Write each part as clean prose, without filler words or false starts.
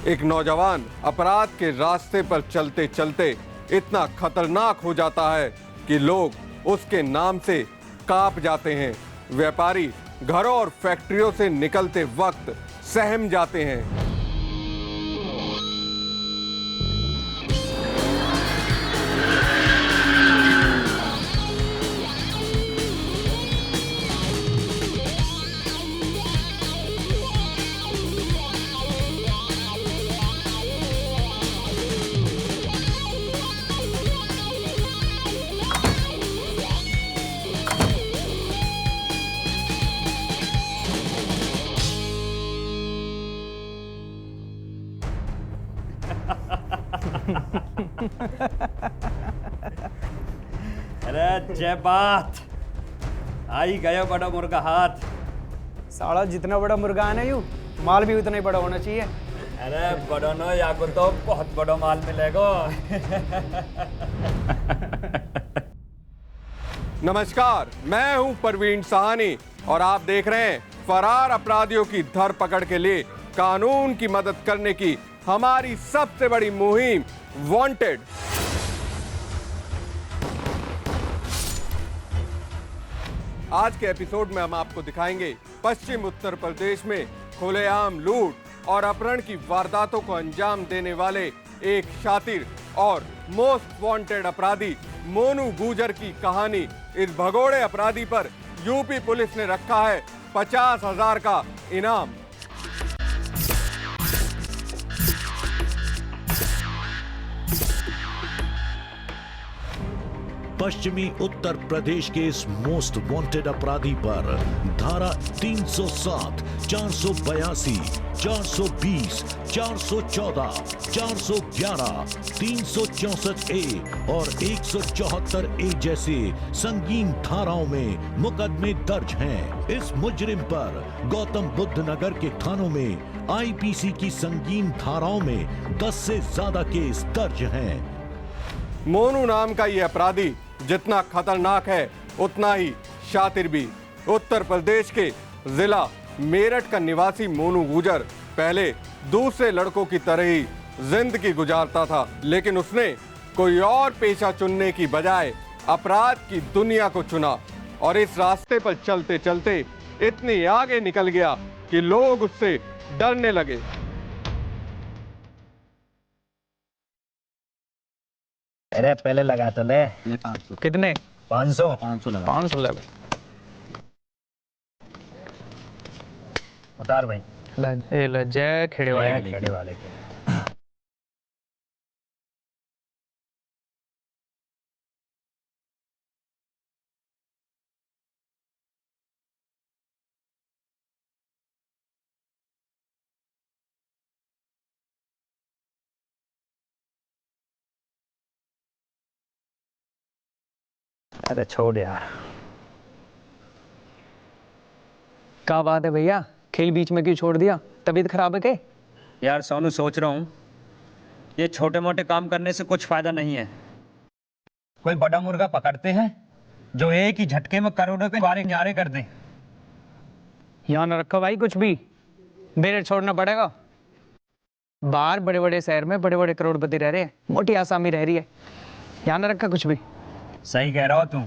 एक नौजवान अपराध के रास्ते पर चलते चलते इतना खतरनाक हो जाता है कि लोग उसके नाम से कांप जाते हैं। व्यापारी घरों और फैक्ट्रियों से निकलते वक्त सहम जाते हैं। अरे जय बात, आई गया बड़ा मुर्गा हाथ। साला जितना बड़ा मुर्गा है ना यूं माल भी उतना ही बड़ा होना चाहिए। अरे बड़ो नो या को तो बहुत बड़ा माल मिलेगा। नमस्कार, मैं हूं परवीन सहानी और आप देख रहे हैं फरार अपराधियों की धरपकड़ के लिए कानून की मदद करने की हमारी सबसे बड़ी मुहिम वांटेड। आज के एपिसोड में हम आपको दिखाएंगे पश्चिम उत्तर प्रदेश में खुलेआम लूट और अपहरण की वारदातों को अंजाम देने वाले एक शातिर और मोस्ट वांटेड अपराधी मोनू गुजर की कहानी। इस भगोड़े अपराधी पर यूपी पुलिस ने रखा है 50,000 का इनाम। पश्चिमी उत्तर प्रदेश के इस मोस्ट वांटेड अपराधी पर धारा 307, 482, 420, 414, 411, 364 ए और 174 ए जैसे संगीन धाराओं में मुकदमे दर्ज हैं। इस मुजरिम पर गौतम बुद्ध नगर के थानों में आईपीसी की संगीन धाराओं में 10 से ज्यादा केस दर्ज हैं। मोनू नाम का ये अपराधी जितना खतरनाक है उतना ही शातिर भी। उत्तर प्रदेश के जिला मेरठ का निवासी मोनू गुजर पहले दूसरे लड़कों की तरह ही जिंदगी गुजारता था, लेकिन उसने कोई और पेशा चुनने की बजाय अपराध की दुनिया को चुना और इस रास्ते पर चलते चलते इतने आगे निकल गया कि लोग उससे डरने लगे। अरे पहले लगा तो ले। कितने? 500 लगा। 500 लगा। उतार भाई। ले जय खेड़े वाले। खेड़े वाले के। अरे छोड़ यार। क्या बात है भैया, खेल बीच में क्यों छोड़ दिया? तबीयत खराब है क्या? यार सोनू, सोच रहा हूँ ये छोटे मोटे काम करने से कुछ फायदा नहीं है। कोई बड़ा मुर्गा पकड़ते हैं जो एक ही झटके में करोड़ों के बारे न्यारे कर दें। यहाँ न रखो भाई कुछ भी, मेरे छोड़ना पड़ेगा। बाहर बड़े बड़े शहर में बड़े बड़े करोड़पति रह रहे हैं, मोटी आसामी रह रही है। यहाँ न रखा कुछ भी। सही कह रहा हो तुम,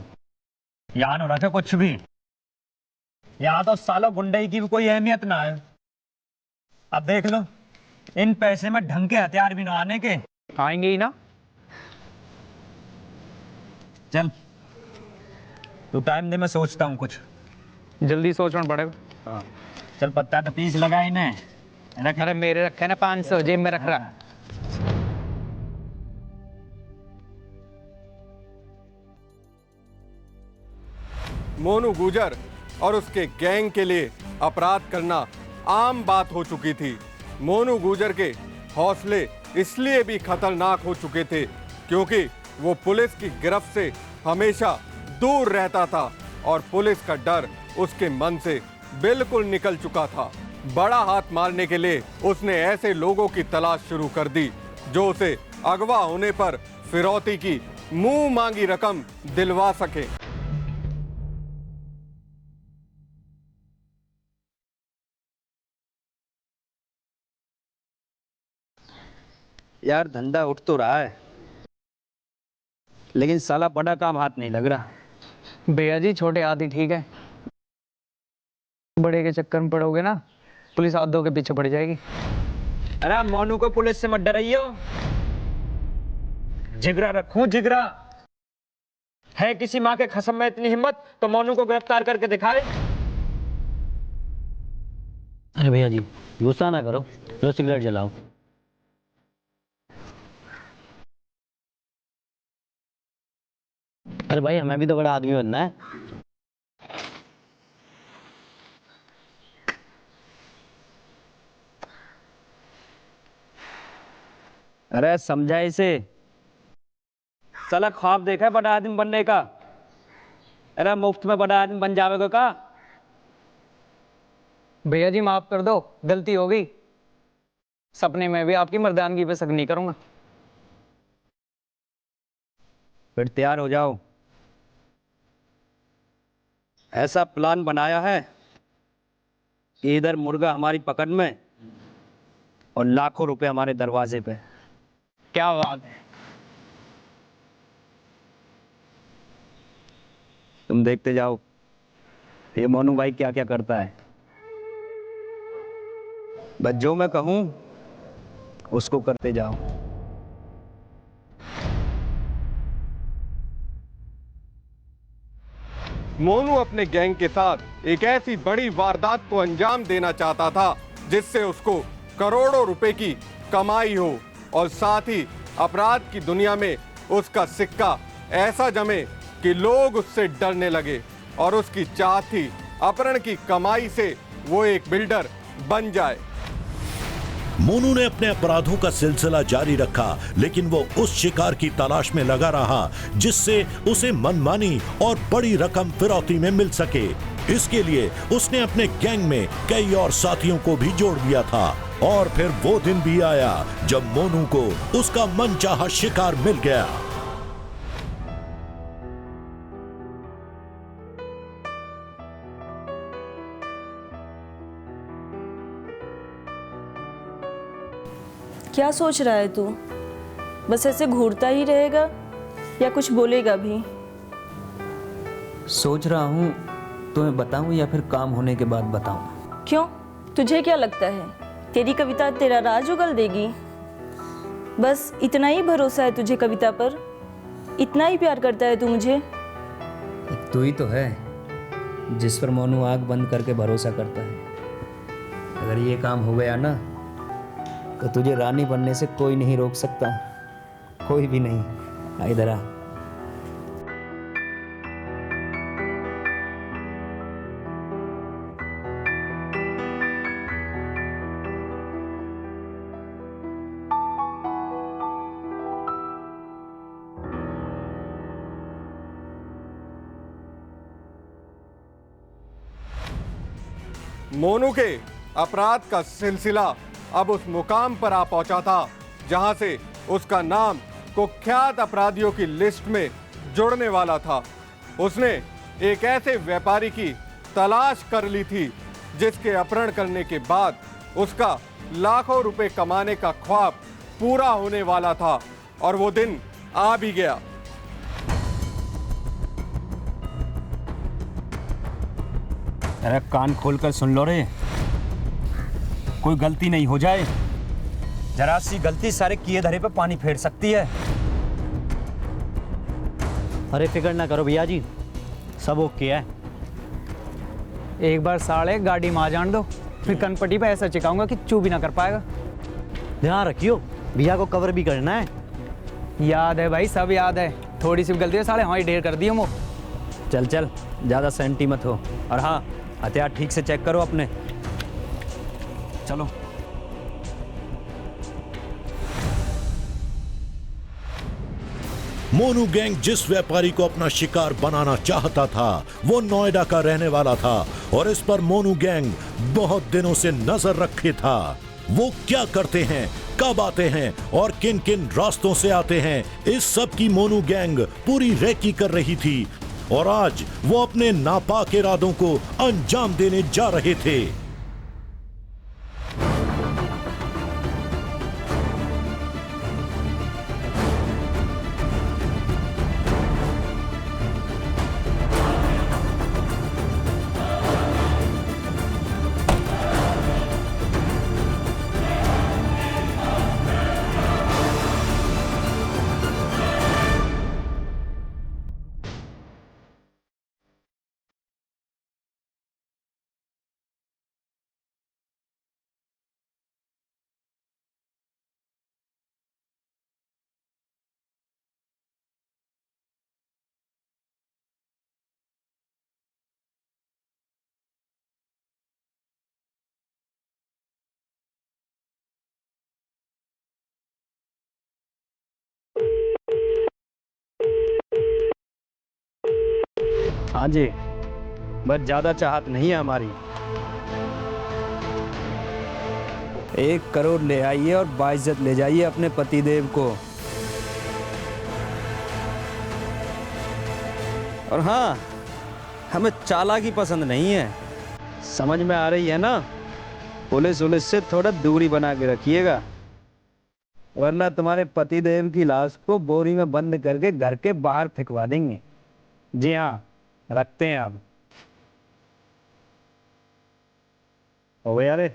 यहाँ न रखे कुछ भी। यहाँ तो सालों गुंडई की भी कोई अहमियत ना है। अब देख लो, इन पैसे में ढंग के हथियार भी ना आने के। आएंगे ही ना। चल तू टाइम दे, मैं सोचता हूँ कुछ। जल्दी सोचना पड़ेगा। चल पत्ता तो 30 लगा इन्हें। अरे मेरे रखे ना 500 जेब में रख रहा। मोनू गुजर और उसके गैंग के लिए अपराध करना आम बात हो चुकी थी। मोनू गुजर के हौसले इसलिए भी खतरनाक हो चुके थे क्योंकि वो पुलिस की गिरफ्त से हमेशा दूर रहता था और पुलिस का डर उसके मन से बिल्कुल निकल चुका था। बड़ा हाथ मारने के लिए उसने ऐसे लोगों की तलाश शुरू कर दी जो उसे अगवा होने पर फिरौती की मुंह मांगी रकम दिलवा सके। यार धंधा उठ तो रहा है, लेकिन साला बड़ा काम हाथ नहीं लग रहा। भैया जी छोटे आदि ठीक है, बड़े के चक्कर में पड़ोगे ना पुलिस आधों के पीछे पड़ जाएगी। अरे मोनू को पुलिस से मत डराइयो, जिगरा रखो जिगरा। है किसी माँ के खसम में इतनी हिम्मत तो मोनू को गिरफ्तार करके दिखाए। अरे भैया जी गुस्सा ना करो, लो सिगरेट जलाओ। अरे भाई हमें भी तो बड़ा आदमी बनना है। अरे समझा इसे, साला ख्वाब देखा है बड़ा आदमी बनने का। अरे मुफ्त में बड़ा आदमी बन जाएगा का। भैया जी माफ कर दो, गलती हो गई। सपने में भी आपकी मर्दानगी पे शक नहीं करूंगा। फिर तैयार हो जाओ, ऐसा प्लान बनाया है कि इधर मुर्गा हमारी पकड़ में और लाखों रुपए हमारे दरवाजे पे। क्या बात है। तुम देखते जाओ ये मोनू भाई क्या क्या करता है। बस जो मैं कहूं उसको करते जाओ। मोनू अपने गैंग के साथ एक ऐसी बड़ी वारदात को अंजाम देना चाहता था जिससे उसको करोड़ों रुपए की कमाई हो और साथ ही अपराध की दुनिया में उसका सिक्का ऐसा जमे कि लोग उससे डरने लगे और उसकी चाह थी अपहरण की कमाई से वो एक बिल्डर बन जाए। मोनू ने अपने अपराधों का सिलसिला जारी रखा, लेकिन वो उस शिकार की तलाश में लगा रहा जिससे उसे मनमानी और बड़ी रकम फिरौती में मिल सके। इसके लिए उसने अपने गैंग में कई और साथियों को भी जोड़ दिया था। और फिर वो दिन भी आया जब मोनू को उसका मनचाहा शिकार मिल गया। क्या सोच रहा है तू? बस ऐसे घूरता ही रहेगा या कुछ बोलेगा भी? सोच रहा हूँ तुम्हें बताऊँ या फिर काम होने के बाद बताऊँ। क्यों? तुझे क्या लगता है तेरी कविता तेरा राज उगल देगी? बस इतना ही भरोसा है तुझे कविता पर? इतना ही प्यार करता है तू मुझे? एक तू ही तो है जिस पर मोनू आग बंद करके भरोसा करता है। अगर ये काम हो गया ना तो तुझे रानी बनने से कोई नहीं रोक सकता, कोई भी नहीं। आ इधर आ। मोनू के अपराध का सिलसिला अब उस मुकाम पर आ पहुंचा था जहां से उसका नाम कुख्यात अपराधियों की लिस्ट में जुड़ने वाला था। उसने एक ऐसे व्यापारी की तलाश कर ली थी जिसके अपहरण करने के बाद उसका लाखों रुपए कमाने का ख्वाब पूरा होने वाला था और वो दिन आ भी गया। अरे कान खोलकर सुन लो रे, कोई गलती नहीं हो जाए, जरा सी गलती सारे किए धरे पे पानी फेर सकती है। अरे फिक्र ना करो भैया जी, सब ओके है। एक बार साले गाड़ी में आ जान दो, फिर कनपट्टी पे ऐसा चिकाऊंगा कि चू भी ना कर पाएगा। ध्यान रखियो, भैया को कवर भी करना है। याद है भाई, सब याद है। थोड़ी सी गलती है साले हाँ ही ढेर कर दियो मो। चल चल ज्यादा सेंटी मत हो, और हाँ हथियार ठीक से चेक करो अपने। चलो। मोनू गैंग जिस व्यापारी को अपना शिकार बनाना चाहता था वो नोएडा का रहने वाला था और इस पर मोनू गैंग बहुत दिनों से नजर रखे था। वो क्या करते हैं, कब आते हैं और किन किन रास्तों से आते हैं, इस सब की मोनू गैंग पूरी रेकी कर रही थी और आज वो अपने नापाक इरादों को अंजाम देने जा रहे थे। हाँ जी, बस ज़्यादा चाहत नहीं है हमारी। 1 करोड़ ले आइए और बाइज्जत ले जाइए अपने पतिदेव को। और हाँ, हमें चालाकी पसंद नहीं है। समझ में आ रही है ना? पुलिस से थोड़ा दूरी बना के रखिएगा, वरना तुम्हारे पतिदेव की लाश को बोरी में बंद करके घर के बाहर फेंकवा देंगे। जी हाँ, रखते हैं आप। हो गया रे?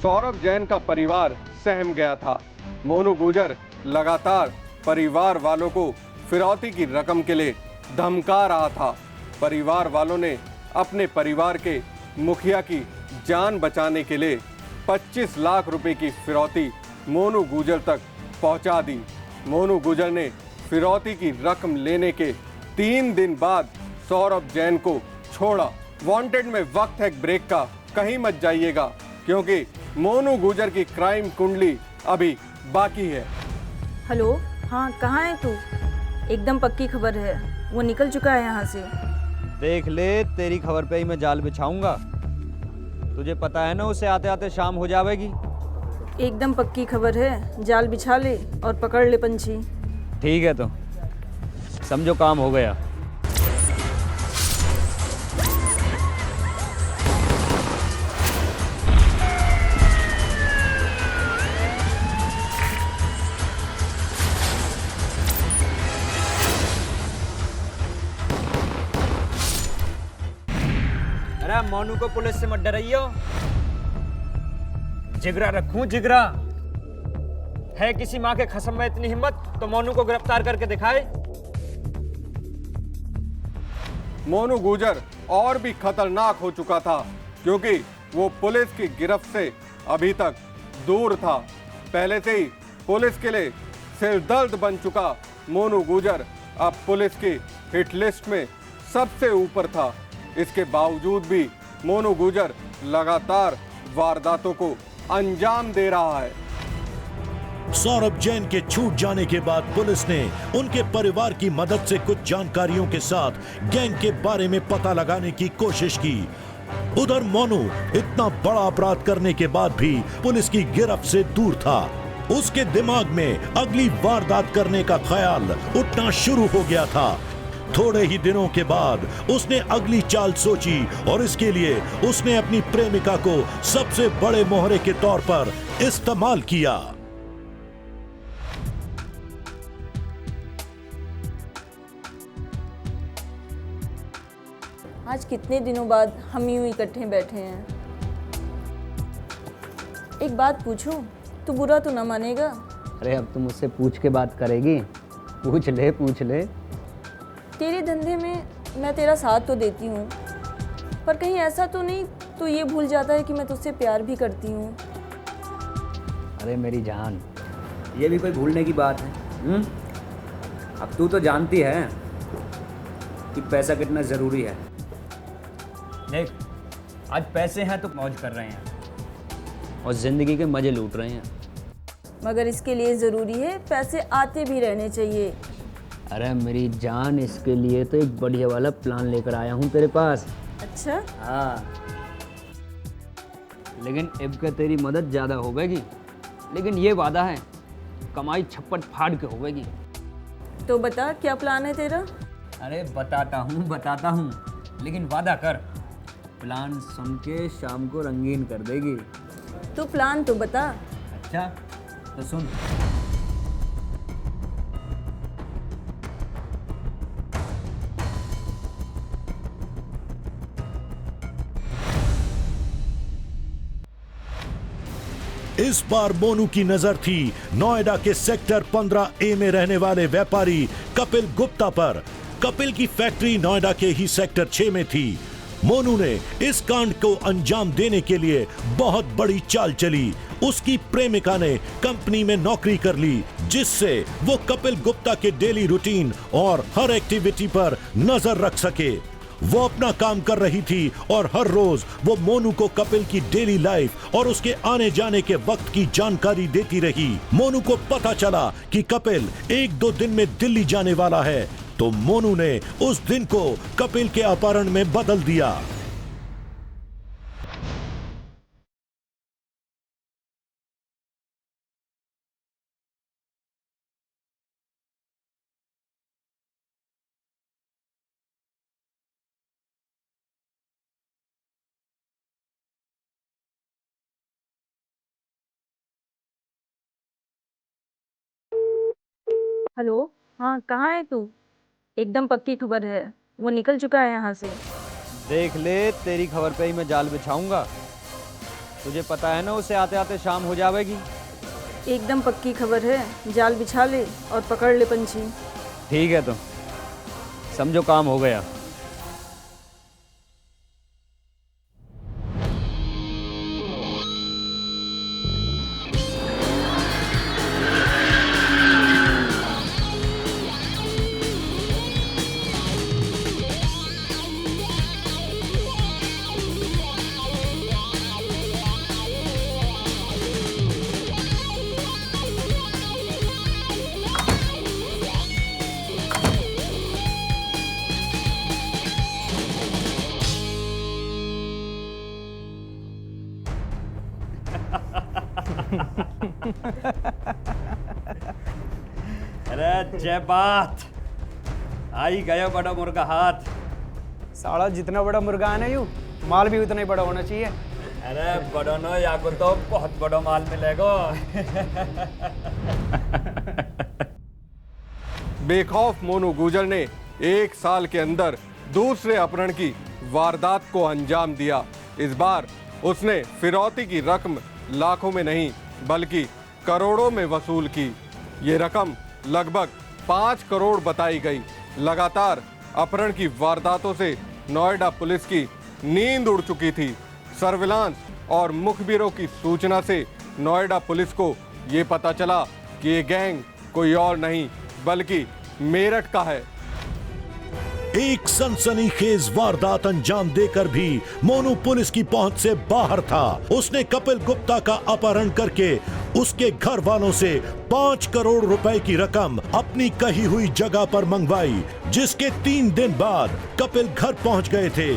सौरभ जैन का परिवार सहम गया था। मोनू गुर्जर लगातार परिवार वालों को फिरौती की रकम के लिए धमका रहा था। परिवार वालों ने अपने परिवार के मुखिया की जान बचाने के लिए 25 लाख रुपए की फिरौती मोनू गुर्जर तक पहुंचा दी। मोनू गुर्जर ने फिरौती की रकम लेने के 3 दिन बाद सौरभ जैन को छोड़ा। वांटेड में वक्त है ब्रेक का, कहीं मत जाइएगा, क्योंकि मोनू गुर्जर की क्राइम कुंडली अभी बाकी है। हेलो, हाँ कहाँ है तू? एकदम पक्की खबर है, वो निकल चुका है यहाँ से। देख ले, तेरी खबर पे ही मैं जाल बिछाऊंगा। तुझे पता है ना, उसे आते आते शाम हो जाएगी। एकदम पक्की खबर है, जाल बिछा ले और पकड़ ले पंछी। ठीक है, तो समझो काम हो गया। अरे मोनू को पुलिस से मत डराइयो। जिगरा रखूं जिगरा? है किसी माँ के खसम में इतनी हिम्मत तो मोनू को गिरफ्तार करके दिखाए। मोनू गुर्जर और भी खतरनाक हो चुका था, क्योंकि वो पुलिस की गिरफ्त से अभी तक दूर था। पहले से ही पुलिस के लिए सिरदर्द बन चुका मोनू गुर्जर अब पुलिस की हिट लिस्ट में सबसे ऊपर था। इसके बावजूद भी मोनू गुर्जर लगातार वारदातों को अंजाम दे रहा है। सौरभ जैन के छूट जाने के बाद पुलिस ने उनके परिवार की मदद से कुछ जानकारियों के साथ गैंग के बारे में पता लगाने की कोशिश की। उधर मोनू इतना बड़ा अपराध करने के बाद भी पुलिस की गिरफ्त से दूर था। उसके दिमाग में अगली वारदात करने का ख्याल उठना शुरू हो गया था। थोड़े ही दिनों के बाद उसने अगली चाल सोची और इसके लिए उसने अपनी प्रेमिका को सबसे बड़े मोहरे के तौर पर इस्तेमाल किया। आज कितने दिनों बाद हम यूं इकट्ठे बैठे हैं। एक बात पूछूं, तू बुरा तो ना मानेगा? अरे अब तुम मुझसे पूछ के बात करेगी? पूछ ले। तेरे धंधे में मैं तेरा साथ तो देती हूँ, पर कहीं ऐसा तो नहीं तू ये भूल जाता है कि मैं तुझसे प्यार भी करती हूँ? अरे मेरी जान, ये भी कोई भूलने की बात है? अब तू तो जानती है कि पैसा कितना ज़रूरी है। देख, आज पैसे हैं तो मौज कर रहे हैं और ज़िंदगी के मज़े लूट रहे हैं। मगर इसके लिए ज़रूरी है पैसे आते भी रहने चाहिए। अरे मेरी जान, इसके लिए तो एक बढ़िया वाला प्लान लेकर आया हूँ तेरे पास। अच्छा? हाँ, लेकिन अब का तेरी मदद ज़्यादा होगी, लेकिन ये वादा है कमाई छप्पट फाड़ के होगी। तो बता, क्या प्लान है तेरा? अरे बताता हूँ, लेकिन वादा कर, प्लान सुन के शाम को रंगीन कर देगी। तो प्लान तो बता। अच्छा तो सुन। इस बार मोनू की नजर थी नोएडा के सेक्टर 15A में रहने वाले व्यापारी कपिल गुप्ता पर। कपिल की फैक्ट्री नोएडा के ही सेक्टर 6 में थी। मोनू ने इस कांड को अंजाम देने के लिए बहुत बड़ी चाल चली। उसकी प्रेमिका ने कंपनी में नौकरी कर ली, जिससे वो कपिल गुप्ता के डेली रूटीन और हर एक्टिविटी पर नजर रख सके। वो अपना काम कर रही थी और हर रोज वो मोनू को कपिल की डेली लाइफ और उसके आने जाने के वक्त की जानकारी देती रही। मोनू को पता चला कि कपिल 1-2 दिन में दिल्ली जाने वाला है, तो मोनू ने उस दिन को कपिल के अपहरण में बदल दिया। हेलो, हाँ कहाँ है तू? एकदम पक्की खबर है, वो निकल चुका है यहाँ से। देख ले, तेरी खबर पे ही मैं जाल बिछाऊंगा। तुझे पता है ना उसे आते आते शाम हो जाएगी। एकदम पक्की खबर है, जाल बिछा ले और पकड़ ले पंछी। ठीक है, तो समझो काम हो गया। अरे जय बात, आई गया बड़ा मुर्गा हाथ। साला जितना बड़ा मुर्गा है ना यूं, माल भी उतना ही बड़ा होना चाहिए। अरे बड़ा नो या को तो बहुत बड़ा माल मिलेगा। बेखौफ मोनू गुजर ने 1 साल के अंदर दूसरे अपहरण की वारदात को अंजाम दिया। इस बार उसने फिरौती की रकम लाखों में नहीं बल्कि करोड़ों में वसूल की। ये रकम लगभग 5 करोड़ बताई गई। लगातार अपहरण की वारदातों से नोएडा पुलिस की नींद उड़ चुकी थी। सर्विलांस और मुखबिरों की सूचना से नोएडा पुलिस को ये पता चला कि ये गैंग कोई और नहीं बल्कि मेरठ का है। एक सनसनीखेज वारदात अंजाम देकर भी मोनू पुलिस की पहुंच से बाहर था। उसने कपिल गुप्ता का अपहरण करके उसके घर वालों से 5 करोड़ रुपए की रकम अपनी कही हुई जगह पर मंगवाई, जिसके 3 दिन बाद कपिल घर पहुंच गए थे।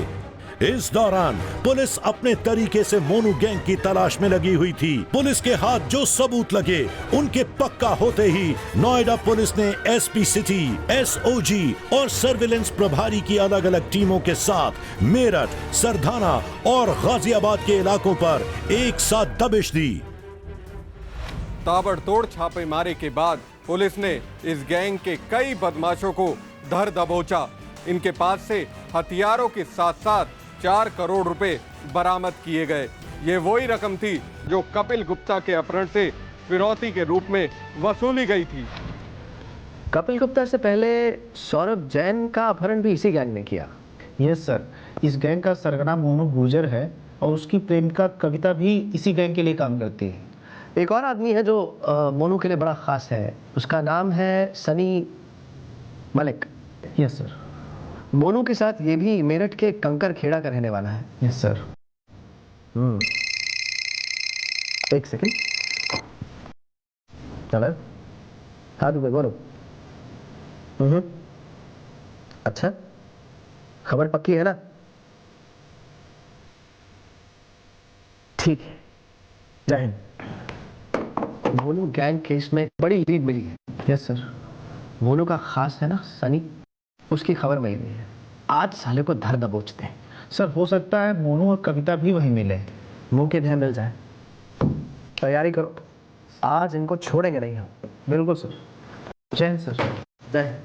इस दौरान पुलिस अपने तरीके से मोनू गैंग की तलाश में लगी हुई थी। पुलिस के हाथ जो सबूत लगे उनके पक्का होते ही नोएडा पुलिस ने एसपी सिटी, एसओजी और सर्विलेंस प्रभारी की अलग अलग टीमों के साथ मेरठ, सरधाना और गाजियाबाद के इलाकों पर एक साथ दबिश दी। ताबड़तोड़ छापेमारी के बाद पुलिस ने इस गैंग के कई बदमाशों को धर दबोचा। इनके पास से हथियारों के साथ साथ 4 करोड़ रुपए बरामद किए गए। ये वही रकम थी जो कपिल गुप्ता के अपहरण से फिरौती के रूप में वसूली गई थी। कपिल गुप्ता से पहले सौरभ जैन का अपहरण भी इसी गैंग ने किया। यस सर, इस गैंग का सरगना मोनू गुजर है और उसकी प्रेमिका कविता भी इसी गैंग के लिए काम करती है। एक और आदमी है जो मोनू के लिए बड़ा खास है, उसका नाम है सनी मलिक। Yes sir. मोनू के साथ ये भी मेरठ के कंकर खेड़ा का रहने वाला है। Yes sir. एक सेकंड। हेलो, हाँ दुबे बोलो। अच्छा, खबर पक्की है ना? ठीक है, जय हिंद। मोनू गैंग केस में बड़ी लीड मिली है। Yes sir. मोनू का खास है ना सनी, उसकी खबर मिल गई है। आज साले को धर दबोचते हैं। सर हो सकता है मोनू और कविता भी वहीं मिले। मुंह के ध्यान मिल जाए। तैयारी करो, आज इनको छोड़ेंगे नहीं हम। बिल्कुल सर। जय हिंद सर। जय हिंद।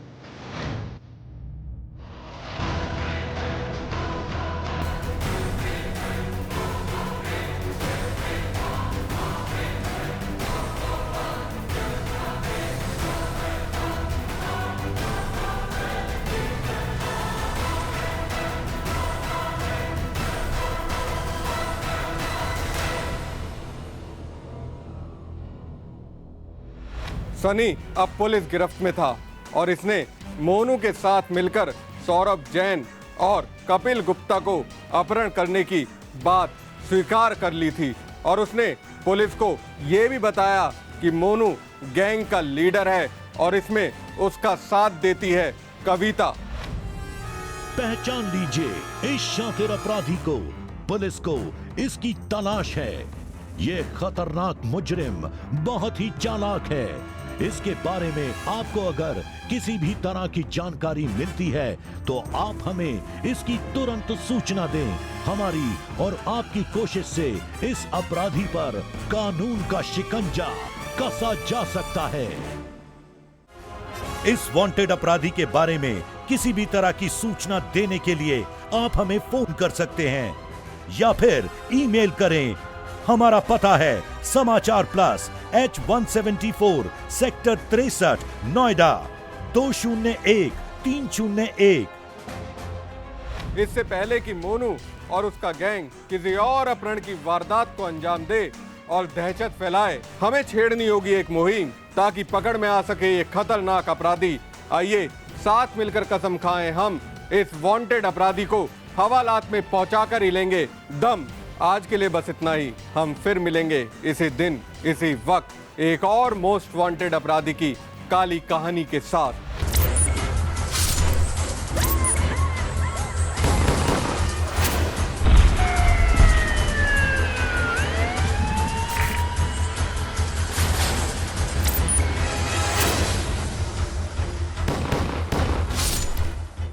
सनी अब पुलिस गिरफ्त में था और इसने मोनू के साथ मिलकर सौरभ जैन और कपिल गुप्ता को अपहरण करने की बात स्वीकार कर ली थी और उसने पुलिस को यह भी बताया कि मोनू गैंग का लीडर है और इसमें उसका साथ देती है कविता। पहचान लीजिए इस शातिर अपराधी को। पुलिस को इसकी तलाश है। ये खतरनाक मुजरिम बहुत ही चालाक है। इसके बारे में आपको अगर किसी भी तरह की जानकारी मिलती है तो आप हमें इसकी तुरंत सूचना दें। हमारी और आपकी कोशिश से इस अपराधी पर कानून का शिकंजा कसा जा सकता है। इस वांटेड अपराधी के बारे में किसी भी तरह की सूचना देने के लिए आप हमें फोन कर सकते हैं या फिर ईमेल करें। हमारा पता है समाचार प्लस H174 सेक्टर 63 नोएडा 201301। इससे पहले कि मोनू और उसका गैंग किसी और अपहरण की वारदात को अंजाम दे और दहशत फैलाए, हमें छेड़नी होगी एक मुहिम ताकि पकड़ में आ सके ये खतरनाक अपराधी। आइए साथ मिलकर कसम खाएं, हम इस वांटेड अपराधी को हवालात में पहुंचाकर ही लेंगे दम। आज के लिए बस इतना ही। हम फिर मिलेंगे इसी दिन इसी वक्त एक और मोस्ट वांटेड अपराधी की काली कहानी के साथ।